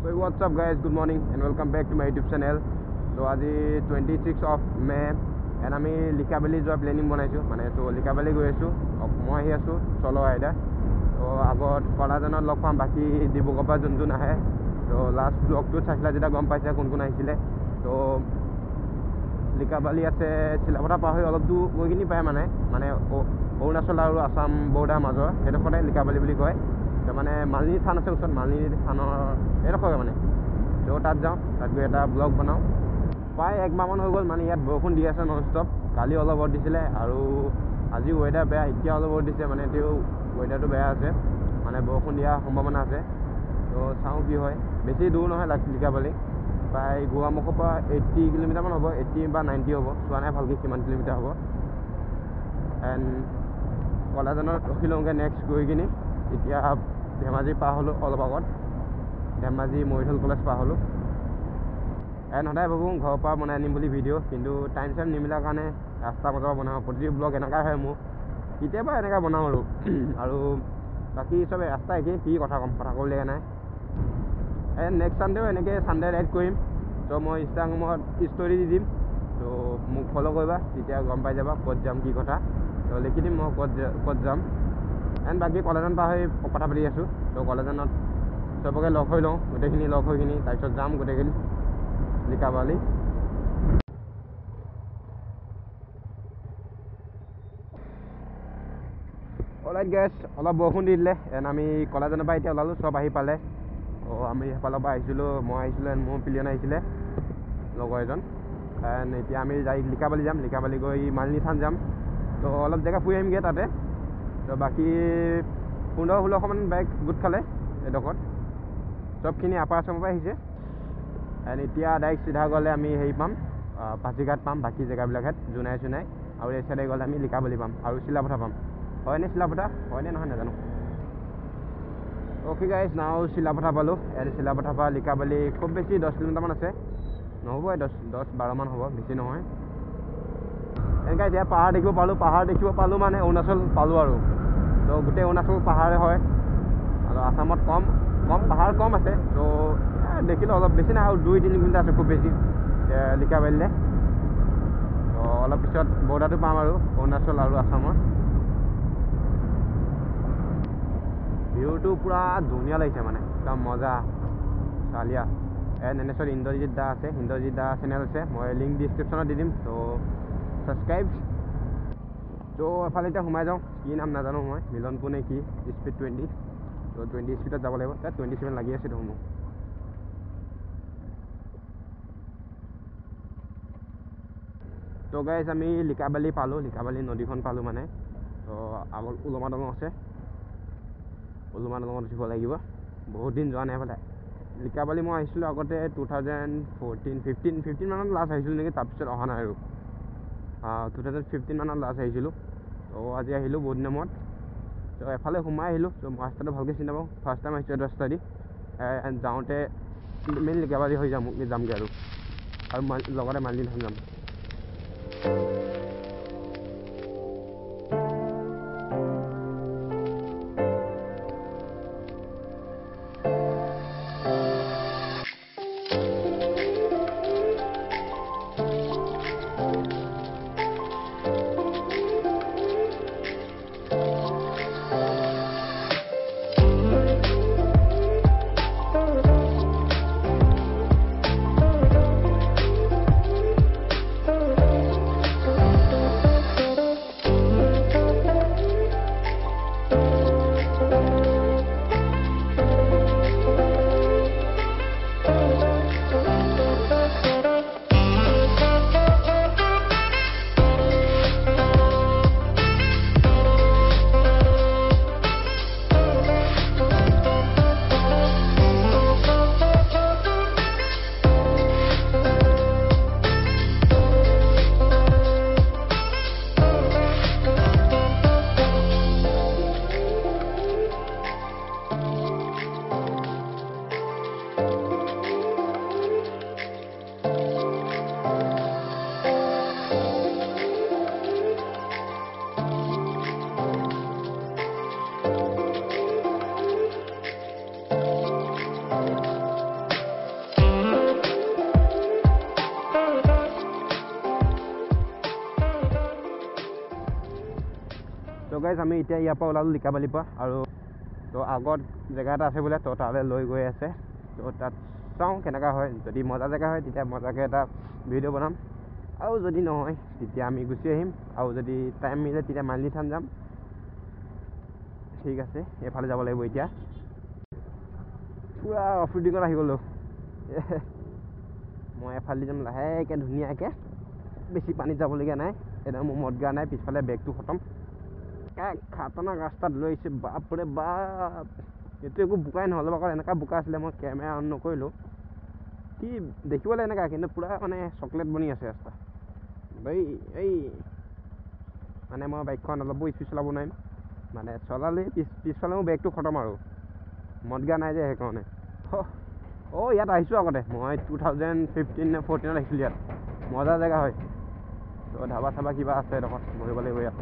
So what's up guys, good morning and welcome back to my YouTube channel. So আজি 26th of May and আমি Likabali যোৱা planning বনাইছো মানে তো Likabali গৈ আছো মই আহি আছো চলো আইডা তো আগত কলাজনত লগ পাম বাকি দিবগপা যোন আহে তো লাষ্ট ব্লগটো চাইছিলা যেটা গম পাইছা কোন কোন আহিছিলে তো Likabali আছে চিলাপটা পাৰ হৈ অলপ দূৰ গৈ কিনি পায় মানে অৰুণাচল আৰু আসাম বৰ্ডাৰ মাজৰ হেডখনে Likabali বুলি কয় তো মানে মালনী থান আছে ওচৰত মালনী থানৰ এডখৰে মানে তো তাত যাওঁ তাত গৈ এটা ব্লগ বনাওঁ প্ৰায় এক মাহমান হৈ গ'ল মানে ইয়াত বৰষুণ দি আছে নন ষ্টপ কালি অলপ ৰ'দ দিছিলে আৰু আজি ৱেডাৰ বেয়া এতিয়া অলপ ৰ'দ দিছে মানে তেও ৱেডাৰটো বেয়া আছে মানে বৰষুণ দিয়া সম্ভাৱনা আছে তো চাওঁ কি হয় বেছি দূৰ নহয় Likabali প্ৰায় গোৱামুখৰ পৰা 80 কিলোমিটাৰমান হ'ব 80 বা 90 হ'ব চোৱা নাই ভালকৈ কিমান কিলোমিটাৰ হ'ব এণ্ড কলাজনত ৰখি লওঁগৈ নেক্সট গৈ কিনি এতিয়া ধেমাজি পাৰ হ'লোঁ অলপ আগত ধেমাজি মৰিধল কলেজ পাৰ হ'লোঁ এণ্ড সদায় ভাবোঁ ঘৰৰ পৰা বনাই আনিম বুলি ভিডিঅ' কিন্তু টাইম চাইম নিমিলাৰ কাৰণে ৰাস্তা বজাৰ বনাওঁ প্ৰতি ব্লগ এনেকুৱাই হয় মোৰ কেতিয়াবা এনেকৈ বনাওঁ আৰু বাকী চবে ৰাস্তা একেই কি কথা ক'ম কথা ক'বলগীয়া নাই এণ্ড নেক্সট ছানডেও এনেকৈ ছানডে ৰাইড কৰিম তো মই ইনষ্টাগ্ৰামত ষ্টৰি দি দিম তো মোক ফ'ল' কৰিবা তেতিয়া গম পাই যাবা ক'ত যাম কি কথা তো লিখি দিম মই ক'ত যাম এণ্ড বাকী কলেজত পাৰ হৈ কথা পাতি আছোঁ তো কলেজত চবকে লগ হৈ লওঁ গোটেইখিনি লগ হৈ কিনি তাৰপিছত যাম গোটেইখিনি Likabali অলৰাইট গাইজ অলপ বৰষুণ দি দিলে এণ্ড আমি কলেজৰ পৰা এতিয়া ওলালোঁ চব আহি পালে আমি সেইফালৰ পৰা আহিছিলোঁ মই আহিছিলোঁ এণ্ড মোৰ পিলিয়ন আহিছিলে লগৰ এজন এণ্ড এতিয়া আমি যাই Likabali যাম Likabali গৈ মালনী থান যাম তো অলপ জেগা ফুৰি আহিমগৈ তাতে তো বাকী 15-16মান বাইক গোট খালে এডোখৰত চবখিনি আপাৰ আচামৰ পৰা আহিছে এণ্ড এতিয়া ডাইৰেক্ট চিধা গ'লে আমি হেৰি পাম পাছিঘাট পাম বাকী জেগাবিলাকত জোনাই চোনাই আৰু এই চাইডে গ'লে আমি Likabali পাম আৰু চিলাপথাৰ পাম হয়নে চিলাপথাৰ হয়নে নহয় নাজানো অ'কে গাইজ নাও চিলাপথাৰ পালোঁ এণ্ড চিলাপথাৰ পৰা Likabali খুব বেছি 10 কিলোমিটাৰমান আছে নহ'ব 10-12মান হ'ব বেছি নহয় এনেকৈ এতিয়া পাহাৰ দেখিব পালোঁ মানে অৰুণাচল পালোঁ আৰু তো গোটেই অৰুণাচল পাহাৰে হয় আৰু আসামত কম পাহাৰ কম আছে তো দেখিলোঁ অলপ বেছি নাই আৰু 2-3 কিলোমিটাৰ আছে খুব বেছি Likabaliলৈ তো অলপ পিছত বৰ্ডাৰটো পাম আৰু অৰুণাচল আৰু আসামৰ ভিউটো পূৰা ধুনীয়া লাগিছে মানে একদম মজা চালিয়া এণ্ড এনেচত ইন্দ্ৰজিৎ দা আছে ইন্দ্ৰজিৎ দা চেনেল আছে মই লিংক ডিছক্ৰিপশ্যনত দি দিম তো ছাবস্ক্ৰাইব তো এফালে এতিয়া সোমাই যাওঁ কি নাম নাজানো মই মিলনপুৰ নে কি স্পীড 20 তো 20 স্পীডত যাব লাগিব তাত 27 লাগি আছে দেখোন মোক তো গাইজ আমি Likabali পালোঁ Likabali নদীখন পালোঁ মানে তো আমাৰ উলমা দলং আছে উলমা দলঙত উঠিব লাগিব বহুত দিন যোৱা নাই বোলে Likabali মই আহিছিলোঁ আগতে 2014-15 মানত লাষ্ট আহিছিলোঁ নেকি তাৰপিছত অহা নাই আৰু 2015 মানত লাষ্ট আহিছিলোঁ তো আজি আহিলোঁ বহুত দিনৰ মূৰত তো এফালে সোমাই আহিলোঁ তো ৰাস্তাটো ভালকৈ চিনি নাপাওঁ ফাৰ্ষ্ট টাইম আহিছোঁ ৰাস্তা দি যাওঁতে মেইন Likabali হৈ যামগৈ আৰু লগতে মালনী থান যাম গাইজ আমি এতিয়া ইয়াৰ পৰা ওলালোঁ লিকাবালিৰ পৰা আৰু তো আগত জেগা এটা আছে বোলে তো তালৈ লৈ গৈ আছে তো তাত চাওঁ কেনেকুৱা হয় যদি মজা জেগা হয় তেতিয়া মজাকৈ এটা ভিডিঅ' বনাম আৰু যদি নহয় তেতিয়া আমি গুচি আহিম আৰু যদি টাইম মিলে তেতিয়া মালিনী থান যাম ঠিক আছে এইফালে যাব লাগিব এতিয়া পুৰা অফ ৰোডিঙত আহি গ'লোঁ মই এফালে যাম লাহেকৈ ধুনীয়াকৈ বেছি পানীত যাবলগীয়া নাই এতিয়া মোৰ মদগা নাই পিছফালে বেগটো খতম খাতৰনাক ৰাস্তাত লৈ আহিছে বাপৰে বাপ এইটো একো বোকাই নহ'লে আকৌ এনেকুৱা বোকা আছিলে মই কেমেৰা অন নকৰিলোঁ কি দেখিবলৈ এনেকুৱা কিন্তু পুৰা মানে চকলেট বনি আছে ৰাস্তা এই মানে মই বাইকখন অলপো স্পীড চলাব নোৱাৰিম মানে চলালেই পিছফালে মোৰ বেগটো খতম আৰু মদগা নাই যে সেইকাৰণে ইয়াত আহিছোঁ আগতে মই 2015 নে 14ত আহিছিলোঁ ইয়াত মজা জেগা হয় তো ধাবা চাবা কিবা আছে এডোখৰত বহিব লাগিব ইয়াত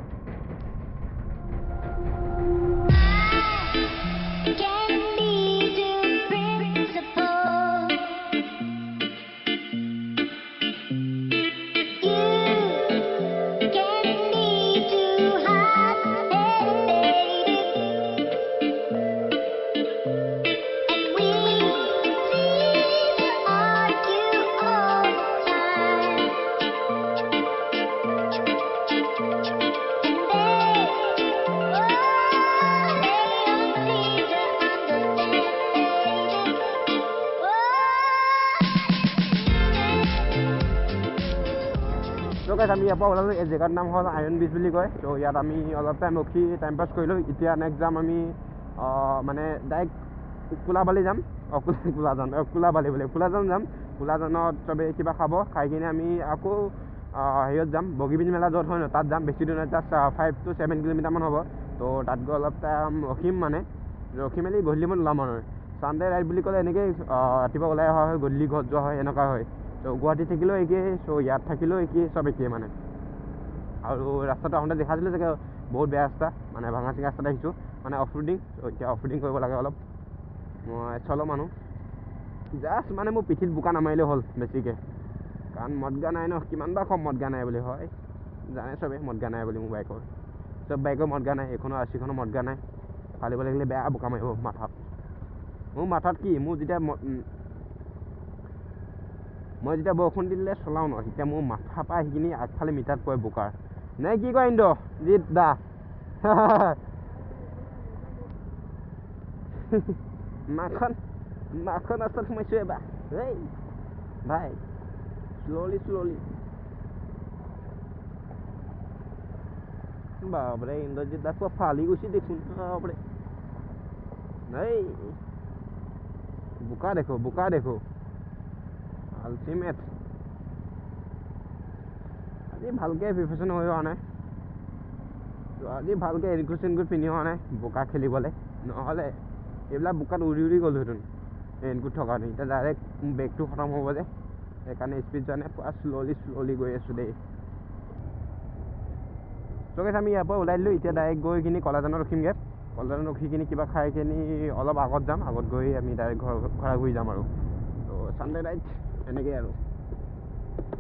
আমি ইয়াৰ পৰা ওলালোঁ এই জেগাৰ নাম হ'ল আইৰণ ব্ৰিজ বুলি কয় তো ইয়াত আমি অলপ টাইম ৰখি টাইম পাছ কৰিলোঁ এতিয়া নেক্সট যাম আমি মানে ডাইৰেক্ট কোলাবালি যাম কোলাবালি বোলে কোলাজান যাম কোলাজানত চবেই কিবা খাব খাই কিনে আমি আকৌ হেৰিয়ত যাম বগীবিল মেলা য'ত হয় ন তাত যাম বেছি দূৰ নহয় তাত 5 to 7 কিলোমিটাৰমান হ'ব তো তাত গৈ অলপ টাইম ৰখিম মানে ৰখি মেলি গধূলিমান ওলাম আৰু চানডে ৰাইড বুলি ক'লে এনেকৈ ৰাতিপুৱা ওলাই অহা হয় গধূলি ঘৰত যোৱা হয় এনেকুৱা হয় তো গুৱাহাটী থাকিলেও একেই চ' ইয়াত থাকিলেও একেই চব একেই মানে আৰু ৰাস্তাটো আহোঁতে দেখাইছিলোঁ চাগে বহুত বেয়া ৰাস্তা মানে ভাঙা চিঙা ৰাস্তাত আহিছোঁ মানে অফ ৰোডিং ত' এতিয়া অফ ৰোডিং কৰিব লাগে অলপ মই চলো মানুহ জাষ্ট মানে মোৰ পিঠিত বোকা নামাৰিলেও হ'ল বেছিকৈ কাৰণ মদগা নাই ন কিমানবাৰ কম মদগা নাই বুলি হয় জানে চবেই মদগা নাই বুলি মোৰ বাইকৰ চব বাইকৰ মদগা নাই এইখনৰ আৰচিখনৰ মদগা নাই ফালিব লাগিলে বেয়া বোকা মাৰিব মাথাত মোৰ মাথাত কি মোৰ যেতিয়া মই যেতিয়া বৰষুণ দিলে চলাওঁ ন তেতিয়া মোৰ মাথা পৰা সেইখিনি আগফালে মিটাৰত পৰে বোকাৰ নে কি কয় ইন্দ জিত দা মাখন ৰাস্তাত সোমাইছোঁ এবাৰ এই ভাই শ্ল'লি বাপৰে ইন্দ্ৰজিত দা পুৰা ফালি গৈছে দেখোন বাপৰে এই বোকা দেখো আল্টিমেট আজি ভালকৈ প্ৰিপেৰেশ্যন হৈ হোৱা নাই আজি ভালকৈ ৰেইনকোট চেইনকোট পিন্ধি হোৱা নাই বোকা খেলিবলৈ নহ'লে এইবিলাক বোকাত উৰি গ'লোহেঁতেন ৰেইনকোট থকা নাই এতিয়া ডাইৰেক্ট বেগটো খতম হ'ব যে সেইকাৰণে স্পীড যোৱা নাই পুৰা শ্ল'লি গৈ আছোঁ দেই ত' গাইছ আমি ইয়াৰ পৰা ওলাই দিলোঁ এতিয়া ডাইৰেক্ট গৈ কিনি কলাজানত ৰখিমগৈ কলাজানত ৰখি কিনি কিবা খাই কিনি অলপ আগত যাম আগত গৈ আমি ডাইৰেক্ট ঘৰ ঘূৰি যাম আৰু ত' চানডে নাইট এনেকৈ আৰু